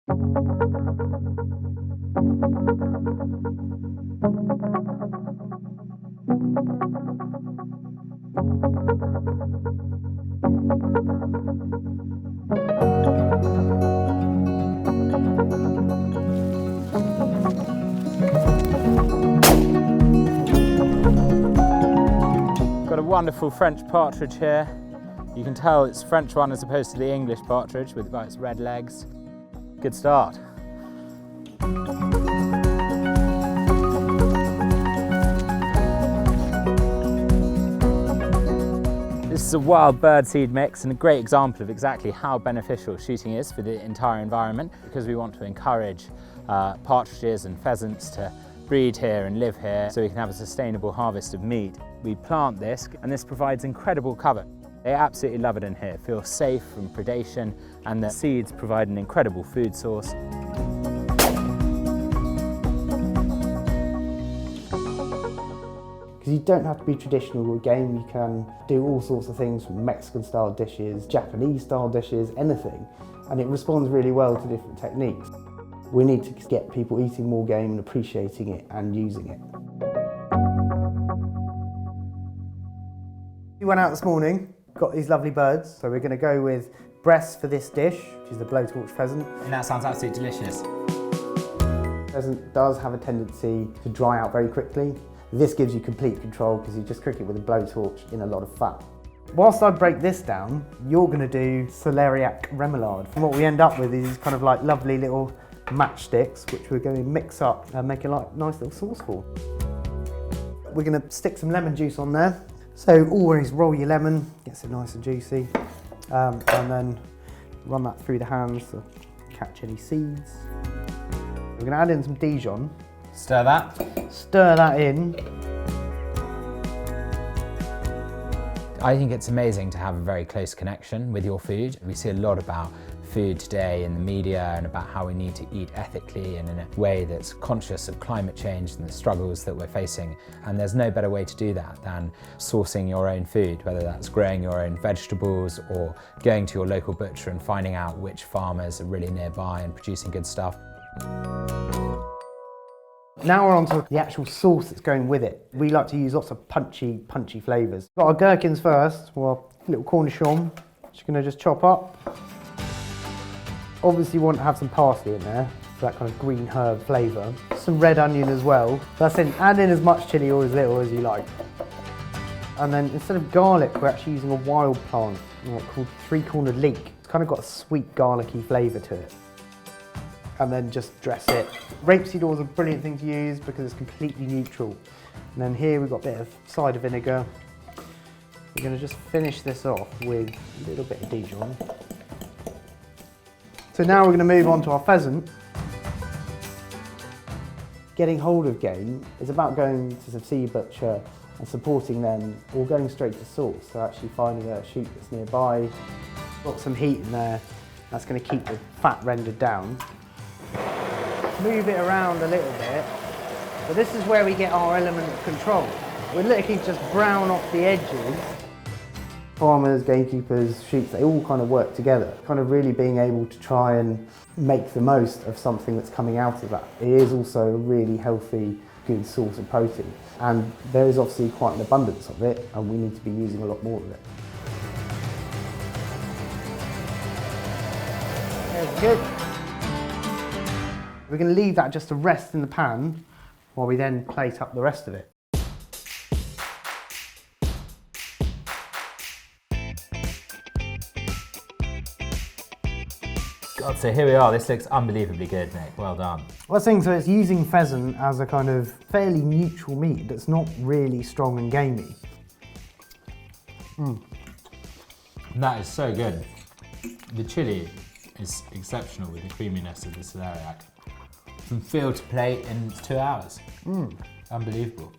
Got a wonderful French partridge here. You can tell it's French one as opposed to the English partridge with its red legs. Good start. This is a wild bird seed mix and a great example of exactly how beneficial shooting is for the entire environment, because we want to encourage partridges and pheasants to breed here and live here so we can have a sustainable harvest of meat. We plant this and this provides incredible cover. They absolutely love it in here, feel safe from predation, and the seeds provide an incredible food source. Because you don't have to be traditional with game, you can do all sorts of things from Mexican style dishes, Japanese style dishes, anything, and it responds really well to different techniques. We need to get people eating more game and appreciating it and using it. We went out this morning, got these lovely birds, so we're going to go with breasts for this dish, which is the blowtorched pheasant. And that sounds absolutely delicious. Pheasant does have a tendency to dry out very quickly. This gives you complete control because you just cook it with a blowtorch in a lot of fat. Whilst I break this down, you're going to do celeriac remoulade. And what we end up with is kind of like lovely little matchsticks, which we're going to mix up and make a nice little sauce for. We're going to stick some lemon juice on there. So always roll your lemon, gets it nice and juicy, and then run that through the hands to catch any seeds. We're going to add in some Dijon. Stir that. Stir that in. I think it's amazing to have a very close connection with your food. We see a lot about food today in the media and about how we need to eat ethically and in a way that's conscious of climate change and the struggles that we're facing. And there's no better way to do that than sourcing your own food, whether that's growing your own vegetables or going to your local butcher and finding out which farmers are really nearby and producing good stuff. Now we're on to the actual sauce that's going with it. We like to use lots of punchy flavours. Got our gherkins first, well, a little cornichon, which we're going to just chop up. Obviously you want to have some parsley in there for that kind of green herb flavour. Some red onion as well. That's in, add in as much chilli or as little as you like. And then instead of garlic, we're actually using a wild plant called three-cornered leek. It's kind of got a sweet garlicky flavour to it. And then just dress it. Rapeseed oil is a brilliant thing to use because it's completely neutral. And then here we've got a bit of cider vinegar. We're going to just finish this off with a little bit of Dijon. So now we're going to move on to our pheasant. Getting hold of game is about going to some sea butcher and supporting them, or going straight to source. So actually finding a shoot that's nearby. Got some heat in there, that's going to keep the fat rendered down. Move it around a little bit, but this is where we get our element of control. We're literally just brown off the edges. Farmers, gamekeepers, shoots, they all kind of work together, kind of really being able to try and make the most of something that's coming out of that. It is also a really healthy, good source of protein, and there is obviously quite an abundance of it, and we need to be using a lot more of it. There's good. We're going to leave that just to rest in the pan while we then plate up the rest of it. God, so here we are. This looks unbelievably good, Nick. Well done. Well, I think so. It's using pheasant as a kind of fairly neutral meat that's not really strong and gamey. That is so good. The chilli is exceptional with the creaminess of the celeriac. From field to plate in 2 hours. Unbelievable.